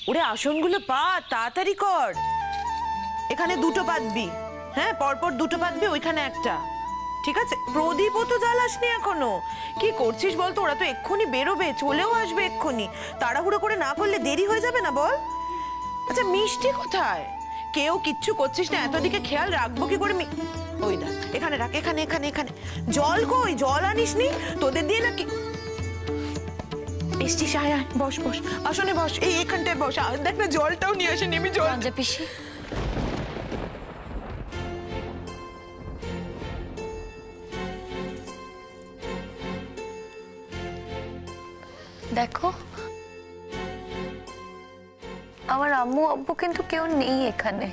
ওরে আসনগুলো পাত, তাড়াতাড়ি কর। এখানে দুটো পাতবি, হ্যাঁ পরপর দুটো পাতবি, ওইখানে একটা। ঠিক আছে, প্রদীপও তো জ্বালাসনি এখনো। কি করছিস বলতো? ওরা তো এক্ষুনি বেরোবে, চলেও আসবে এক্ষুনি। তাড়াহুড়ো করে না করলে দেরি হয়ে যাবে না বল? আচ্ছা মিষ্টি কোথায়? কেউ কিচ্ছু করছিস না, এতদিকে খেয়াল রাখবো কি করে? ওই দেখ, এখানে রাখ, এখানে এখানে এখানে। জল কই? জল আনিসনি? তোদের দিয়ে নাকি এসছিস? আয় আয়, বস বস, আসনে বস, এই এখানটায় বস। দেখ না জলটাও নিয়ে আসেনি আমি। জল পিসি, দেখো আমার আম্মু আব্বু কিন্তু কেউ নেই এখানে।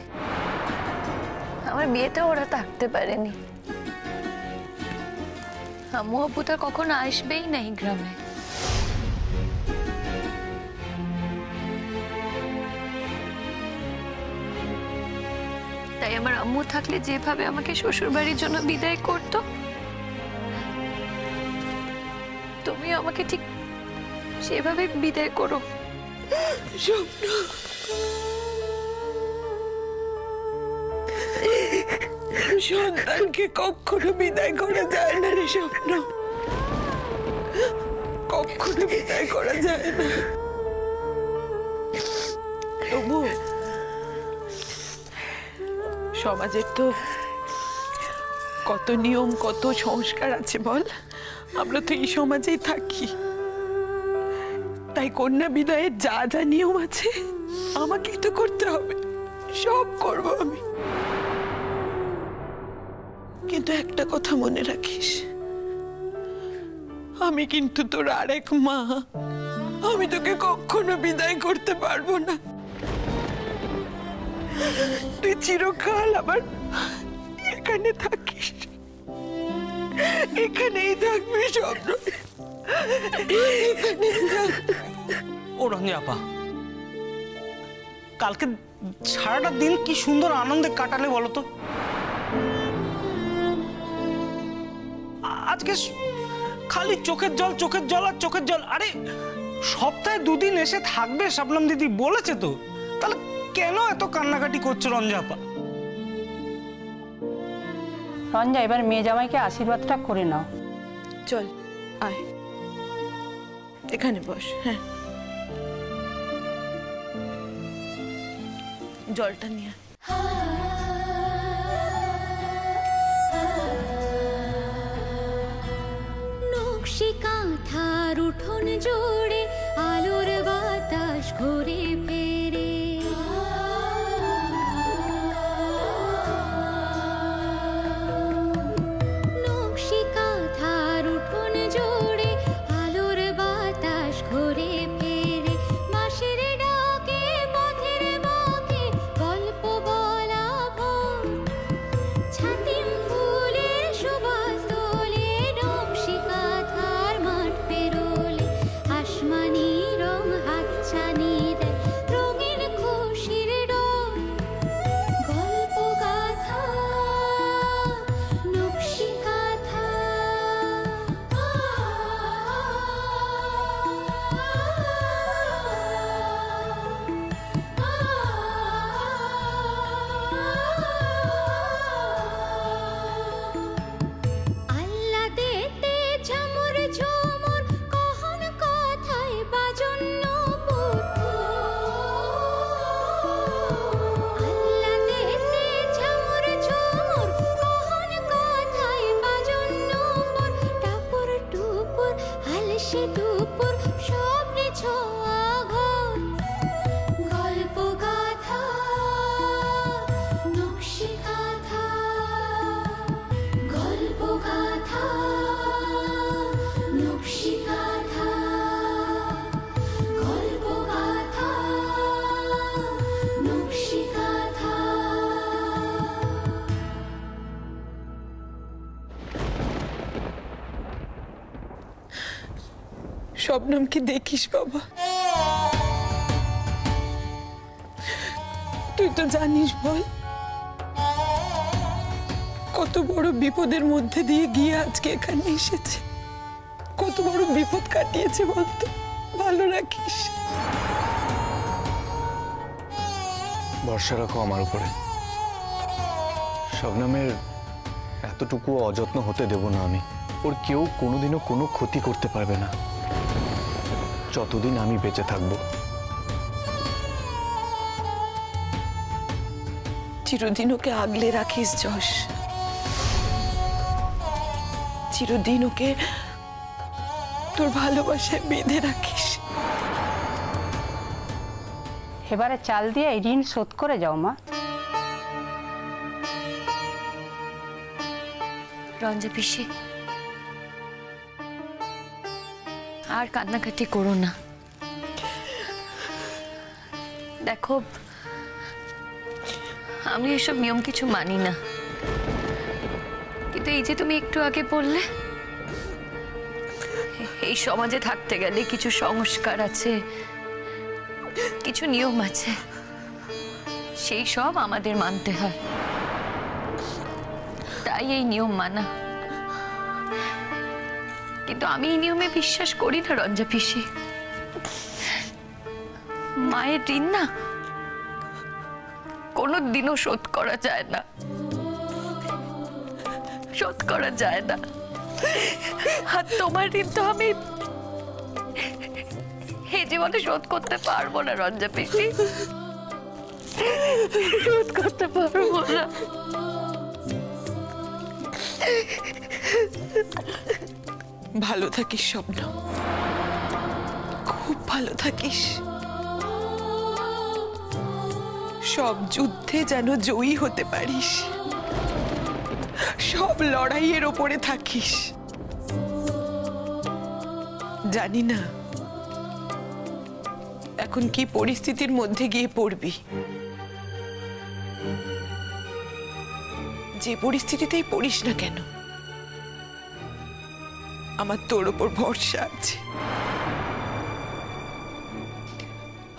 আমার বিয়েতে ওরা থাকতে পারেনি। আম্মু আব্বু তো কখনো আসবেই নাই গ্রামে। তাই আমার আম্মু থাকলে যেভাবে আমাকে শ্বশুর বাড়ির জন্য বিদায় করতো, তুমি আমাকে ঠিক সেভাবে বিদায় করো। স্বপ্ন, সন্তানকে কখনো বিদায় করা যায় না রে স্বপ্ন, কখনো বিদায় করা যায় না। তবু সমাজের তো কত নিয়ম, কত সংস্কার আছে বল। আমরা তো এই সমাজেই থাকি, তাই কন্যা বিদায়ের যা যা নিয়ম আছে আমাকেই তো করতে হবে, সব করব আমি। কিন্তু একটা কথা মনে রাখিস, আমি কিন্তু তোর আরেক মা। আমি তোকে কখনো বিদায় করতে পারবো না। তুই চিরকাল আবার এখানে থাকিস, এখানেই থাকবি স্বপ্ন, এখানেই থাকবি। ও রঞ্জা আপা, কালকে সারাটা দিন কি সুন্দর আনন্দে কাটালে বলো তো? আজকে খালি চোখের জল, চোখের জল আর চোখের জল। আরে সপ্তাহে দুদিন এসে থাকবে শাবনম দিদি বলেছে তো, তাহলে কেন এত কান্নাকাটি করছো রঞ্জা আপা? রঞ্জা, এবার মেয়ে জামাইকে আশীর্বাদটা করে নাও। চল আয়, এখানে বস। হ্যাঁ, জলটা নিয়ে নকশি কাঁথার উঠোন জোড়ে আলোর বাতাস ঘুরে ফেরে। নকশি কাঁথার উঠোন জোড়ে আলোর বাতাস ঘুরে ফেরে। মাসের ডাকে পথের বাঁকে গল্প বলা ভোর। ছাতিম ফুলের সুবাস দোলে নকশি কাঁথার মাঠ পেরোলে। আসমানি রং হাতছানি দেয় রঙিন খুশির ডোর। গল্প গাথা নকশি কাঁথা। আল্লা দেতে ঝামর ঝুমুর কহন কথায় বাজন্য পুর। আল্লা দেতে ঝামর ঝুমুর কহন কথায় বাজন্য পুর। টাপুর টুপুর আলসে দুপুর স্বপ্নে ছোঁয়া ঘর। গল্প গাথা নকশি কাঁথা। গল্প গাথা নকশি কাঁথা। গল্প গাথা নকশি কাঁথা। শবনমকে দেখিস বাবা, তুই তো জানিস বল কত বড় বিপদের মধ্যে দিয়ে গিয়ে আজকে এখানে এসেছে। কত বড় বিপদ কাটিয়েছে বলতো, ভালো রাখিস। ভরসা রাখো আমার উপরে। শবনমের এতটুকু অযত্ন হতে দেব না আমি। ওর কেউ কোনোদিনও কোনো ক্ষতি করতে পারবে না যতদিন আমি বেঁচে থাকবো। চিরদিন ওকে আগলে রাখিস যশ, চিরদিন ওকে তোর ভালোবাসায় বেঁধে রাখিস। এবারে চাল দিয়ে এই ঋণ শোধ করে যাও মা। রঞ্জা পিসি, আর কান্নাকাটি করো না। দেখো, আমি এসব নিয়ম কিছু মানি না, কিন্তু এই যে তুমি একটু আগে বললে এই সমাজে থাকতে গেলে কিছু সংস্কার আছে, কিছু নিয়ম আছে, সেই সব আমাদের মানতে হয়। তাই এই নিয়ম মানা। কিন্তু আমি এই নিয়মে বিশ্বাস করি না রঞ্জা পিসি। মায়ের ঋণ না কোনো দিনও শোধ করা যায় না, শোধ করা যায় না। আর তোমার ঋণ তো আমি এই জীবনে শোধ করতে পারবো না রঞ্জা পিসি, শোধ করতে পারবো না। ভালো থাকিস স্বপ্ন, খুব ভালো থাকিস। সব যুদ্ধে যেন জয়ী হতে পারিস, সব লড়াইয়ের ওপরে থাকিস। জানি না এখন কি পরিস্থিতির মধ্যে গিয়ে পড়বি, যে পরিস্থিতিতেই পড়িস না কেন, আমার তোর ওপর ভরসা আছে,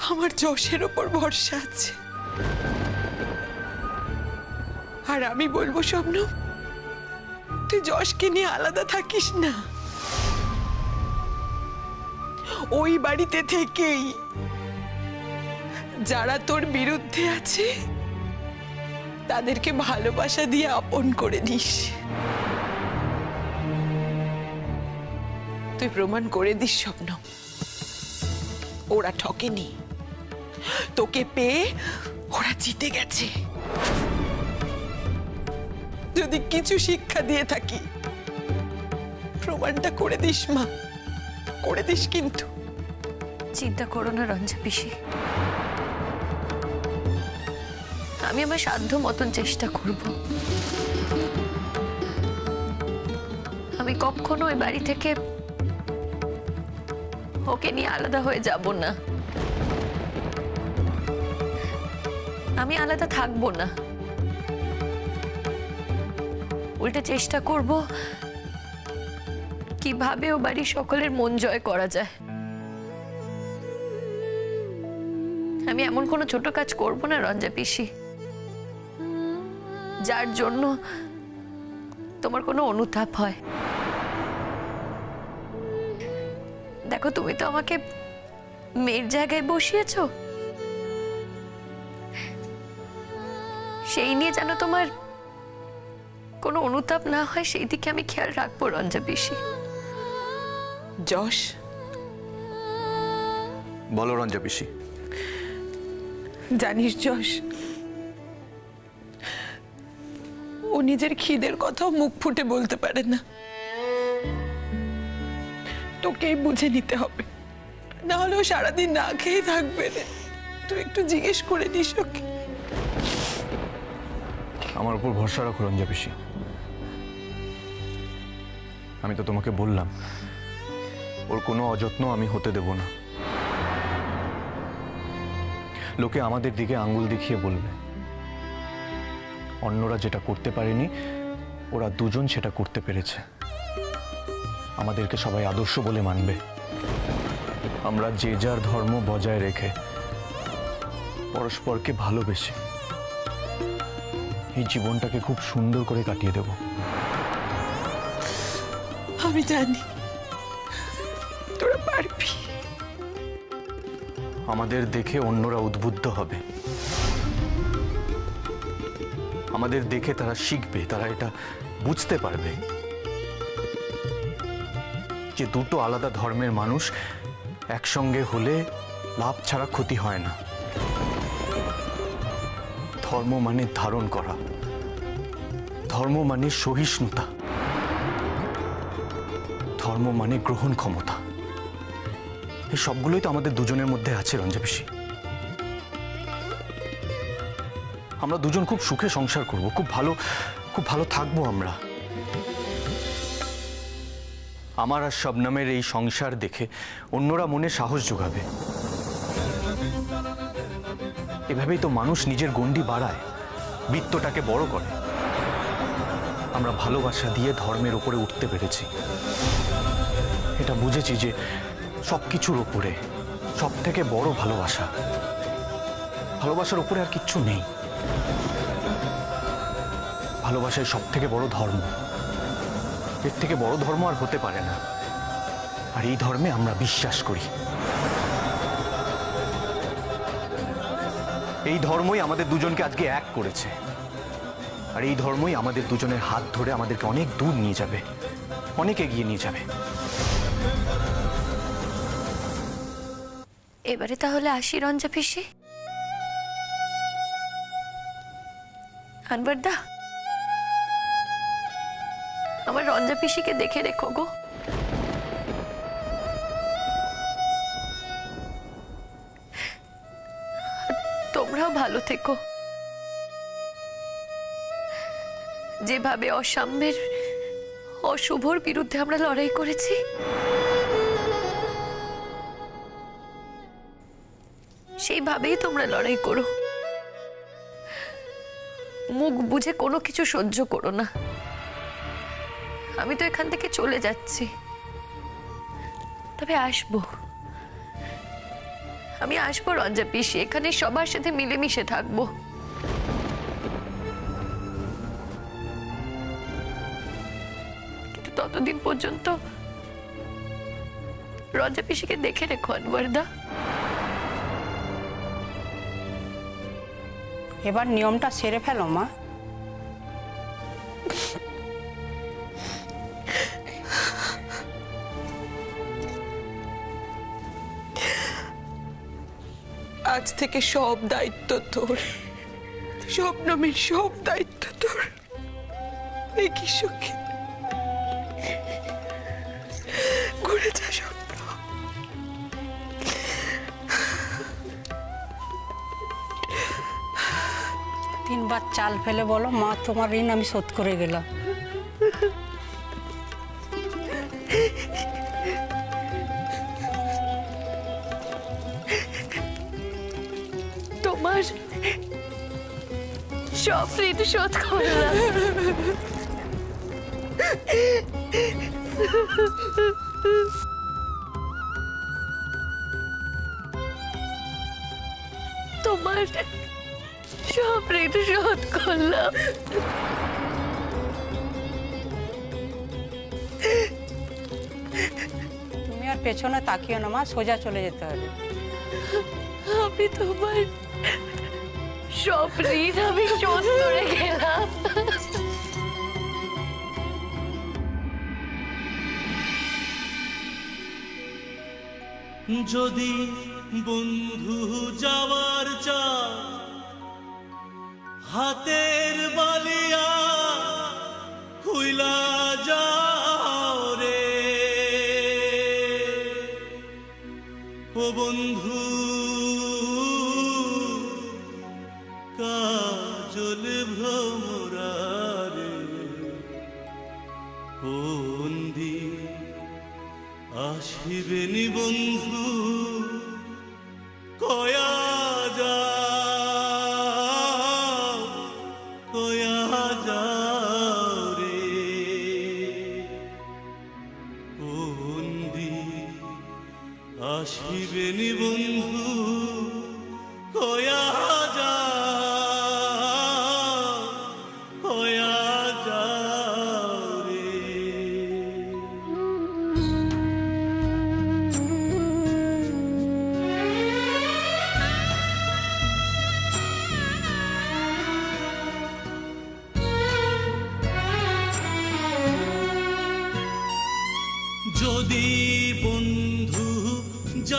আমার যশের ওপর ভরসা আছে। আর আমি বলবো স্বপ্ন, তুই যশকে নিয়ে আলাদা থাকিস না। ওই বাড়িতে থেকেই যারা তোর বিরুদ্ধে আছে তাদেরকে ভালোবাসা দিয়ে আপন করে নিস। তুই প্রমাণ করে দিস স্বপ্ন, ওরা ঠকেনি, তোকে পেয়ে ওরা জিতে গেছে। যদি কিছু শিক্ষা দিয়ে থাকি, প্রমাণটা করে দিস মা, করে দিস কিন্তু। চিন্তা করো না রঞ্জা পিসি, আমি আমার সাধ্য মতন চেষ্টা করব। আমি কখনো ওই বাড়ি থেকে ওকে নিয়ে আলাদা হয়ে যাব না, আমি আলাদা থাকবো না। উল্টে চেষ্টা করব কিভাবে ও বাড়ির সকলের মন জয় করা যায়। আমি এমন কোনো ছোট কাজ করব না রঞ্জা পিসি যার জন্য তোমার কোনো অনুতাপ হয়। দেখো, তুমি তো আমাকে মেয়ের জায়গায় বসিয়েছ, সেই নিয়ে যেন তোমার কোনো অনুতাপ না হয়, সেই দিকে আমি খেয়াল রাখবো রঞ্জা পিসি। যশ, বলো রঞ্জা পিসি। জানিস যশ, ও নিজের খিদের কথাও মুখ ফুটে বলতে পারে না, তোকেই বুঝে নিতে হবে, না হলে ও সারাদিন না খেয়ে থাকবে রে। তুই একটু জিজ্ঞেস করে নিস ওকে। আমার উপর ভরসা রাখো রঞ্জা পিসি। আমি তো তোমাকে বললাম, ওর কোনো অযত্ন আমি হতে দেব না। লোকে আমাদের দিকে আঙ্গুল দেখিয়ে বলবে, অন্যরা যেটা করতে পারেনি ওরা দুজন সেটা করতে পেরেছে। আমাদেরকে সবাই আদর্শ বলে মানবে। আমরা যে যার ধর্ম বজায় রেখে পরস্পরকে ভালোবেসে এই জীবনটাকে খুব সুন্দর করে কাটিয়ে দেব। আমি জানি তোরা পারবি। আমাদের দেখে অন্যরা উদ্বুদ্ধ হবে, আমাদের দেখে তারা শিখবে, তারা এটা বুঝতে পারবে যে দুটো আলাদা ধর্মের মানুষ একসঙ্গে হলে লাভ ছাড়া ক্ষতি হয় না। ধর্ম মানে ধারণ করা, ধর্ম মানে সহিষ্ণুতা, ধর্ম মানে গ্রহণ ক্ষমতা। এই সবগুলোই তো আমাদের দুজনের মধ্যে আছে রঞ্জা পিসি। আমরা দুজন খুব সুখে সংসার করব, খুব ভালো থাকবো আমরা। আমার আর শবনমের এই সংসার দেখে অন্যরা মনে সাহস যোগাবে। এভাবেই তো মানুষ নিজের গণ্ডি বাড়ায়, বৃত্তটাকে বড় করে। আমরা ভালোবাসা দিয়ে ধর্মের উপরে উঠতে পেরেছি। এটা বুঝেছি যে সবকিছুর উপরে সব থেকে বড় ভালোবাসা, ভালোবাসার উপরে আর কিচ্ছু নেই। ভালোবাসাই সব থেকে বড় ধর্ম, এর থেকে বড় ধর্ম আর হতে পারে না। আর এই ধর্মে আমরা বিশ্বাস করি। এই ধর্মই আমাদের দুজনকে আজকে এক করেছে, আর এই ধর্মই আমাদের দুজনের হাত ধরে আমাদেরকে অনেক দূর নিয়ে যাবে, অনেক এগিয়ে নিয়ে যাবে। এবারে তাহলে আসি রঞ্জা পিসি। আনবারদা, আমার রঞ্জা পিসিকে দেখে রেখো গো। তোমরাও ভালো থেকো। যেভাবে অসাম্যের, অশুভর বিরুদ্ধে আমরা লড়াই করেছি, সেইভাবেই তোমরা লড়াই করো। মুখ বুঝে কোনো কিছু সহ্য করো না। আমি তো এখান থেকে চলে যাচ্ছি, তবে আসবো। আমি আসবো রঞ্জা পিসি, এখানে সবার সাথে মিলেমিশে থাকবো। কিন্তু ততদিন পর্যন্ত রঞ্জা পিসিকে দেখে রেখো আনওয়ারদা। এবার নিয়মটা সেরে ফেলো মা। আজ থেকে সব দায়িত্ব তোর, শবনমের সব দায়িত্ব তোর। কি সুখী ঘুরে যা স্বপ্ন। তিনবার চাল ফেলে বলো, মা তোমার ঋণ আমি শোধ করে গেলাম। তোমার সব ঋণ শোধ করলাম। তোমার সব ঋণ শোধ করলাম। তুমি আর পেছনে তাকিও না মা, সোজা চলে যেতে হবে। আমি তোমার সব ঋণ আমি শোধ করে গেলাম। যদি বন্ধু যাওয়ার চা হাতের বালিয়া খুইলা যাও রে ও বন্ধু, কাজল ভ্রমরা রে কোন দিন আসিবেনি বন্ধু কয়া যাও রে কোন দিন আসিবেনি বন্ধু কয়া যাও রে।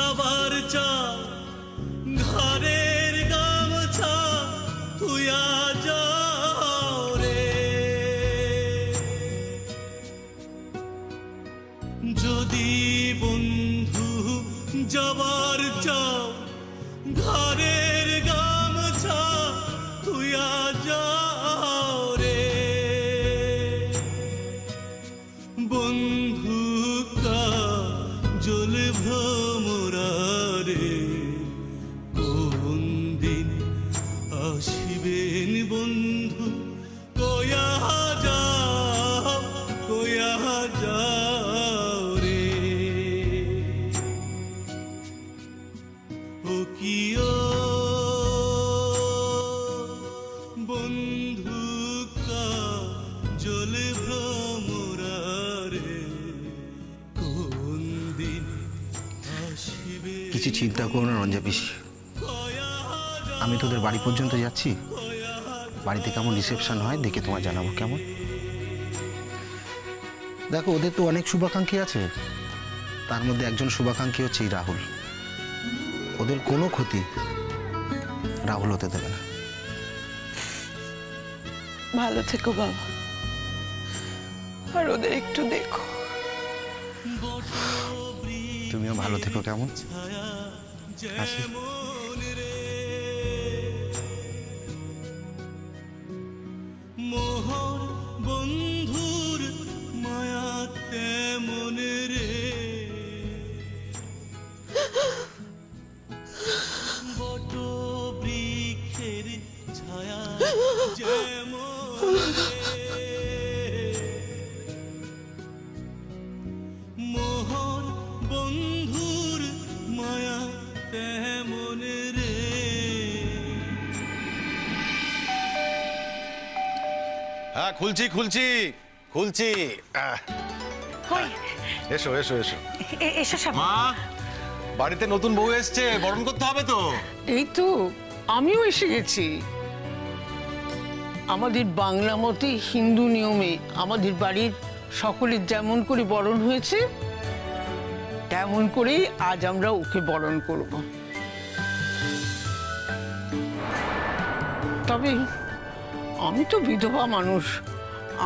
যাবার চাও ঘরের গামছা তুইয়া যাও রে যদি বন্ধু যাবার চাও ঘরের গামছা তুইয়া যাও রে বন্ধু কাজল ভ্রমরা রে কোন দিন আসিবেন বন্ধু কয়া যাও রে ও কিও বন্ধু কাজল ভ্রমরা রে কোন দিন আসিবে কিছু চিন্তা করো না রঞ্জা পিসি, আমি তোদের বাড়ি পর্যন্ত যাচ্ছি। বাড়িতে কেমন রিসেপশন হয় দেখে তোমায় জানাবো, কেমন? দেখো, ওদের তো অনেক শুভাকাঙ্ক্ষী আছে, তার মধ্যে একজন শুভাকাঙ্ক্ষী হচ্ছে এই রাহুল। ওদের কোনো ক্ষতি রাহুল হতে দেবে না। ভালো থেকো বাবা, আর ওদের একটু দেখো। তুমিও ভালো থেকো, কেমন? আসি। মোহর বন্ধুর মায়া তেমন রে বট বৃক্ষের ছায়া যেমন মোহর বন্ধুর মায়া তেমন রে হ্যাঁ, খুলছি খুলছি খুলছি। এসো এসো এসো। এসে সব মা, বাড়িতে নতুন বউ এসছে, বরণ করতে হবে তো। এই তো আমিও এসে গেছি। আমাদের বাংলা মতে হিন্দু নিয়মে আমাদের বাড়ির সকলের যেমন করে বরণ হয়েছে তেমন করেই আজ আমরা ওকে বরণ করব। তবে আমি তো বিধবা মানুষ,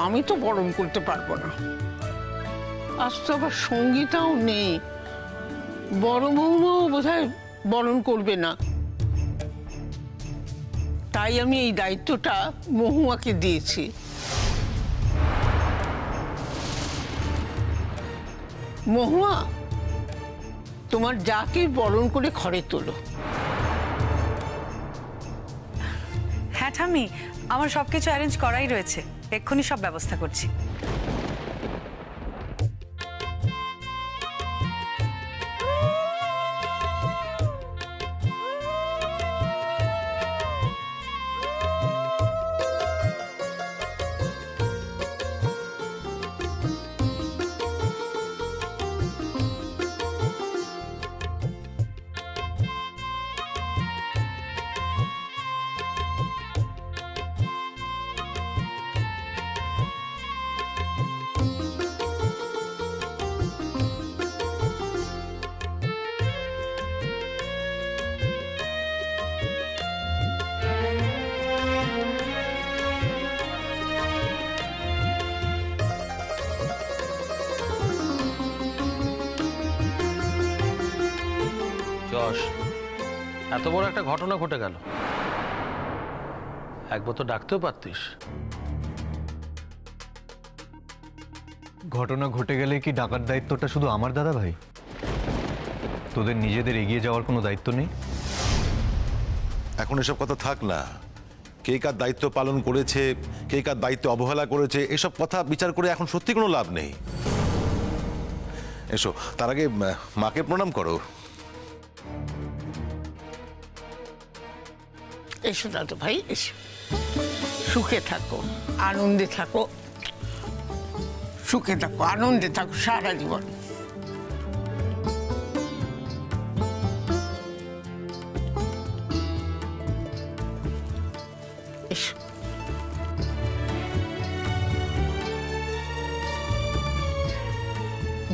আমি তো বরণ করতে পারবো না। আজ তো আবার সঙ্গীতাও নেই, বড় বৌমাও বোধহয় বরণ করবে না। তাই আমি এই দায়িত্বটা মহুয়াকে দিয়েছি। মহুয়া, তোমার যাকে বরণ করে ঘরে তোলো। হ্যাঁ ঠাম্মি, আমার সবকিছু অ্যারেঞ্জ করাই রয়েছে, এক্ষুনি সব ব্যবস্থা করছি। যশ, এত বড় একটা ঘটনা ঘটে গেল, একবার তো ডাকতেও পারতিস। ঘটনা ঘটে গেলে কি ডাকার দায়িত্বটা শুধু আমার, দাদা ভাই? তোদের নিজেদের এগিয়ে যাওয়ার কোনো দায়িত্ব নেই? এখন এসব কথা থাক না। কে কার দায়িত্ব পালন করেছে, কে কার দায়িত্ব অবহেলা করেছে, এসব কথা বিচার করে এখন সত্যি কোনো লাভ নেই। এসো, তার আগে মাকে প্রণাম করো। এসো দাদু ভাই, এসো। সুখে থাকো, আনন্দে থাকো, সুখে থাকো, আনন্দে থাকো সারা জীবন। এসো।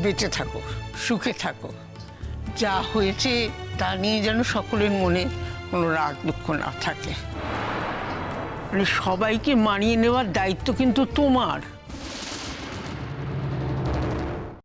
বেঁচে থাকো, সুখে থাকো, যা হয়েছে তা নিয়ে যেন সকলের মনে কোনো রাগ দুঃখ না থাকে। মানে সবাইকে মানিয়ে নেওয়ার দায়িত্ব কিন্তু তোমার।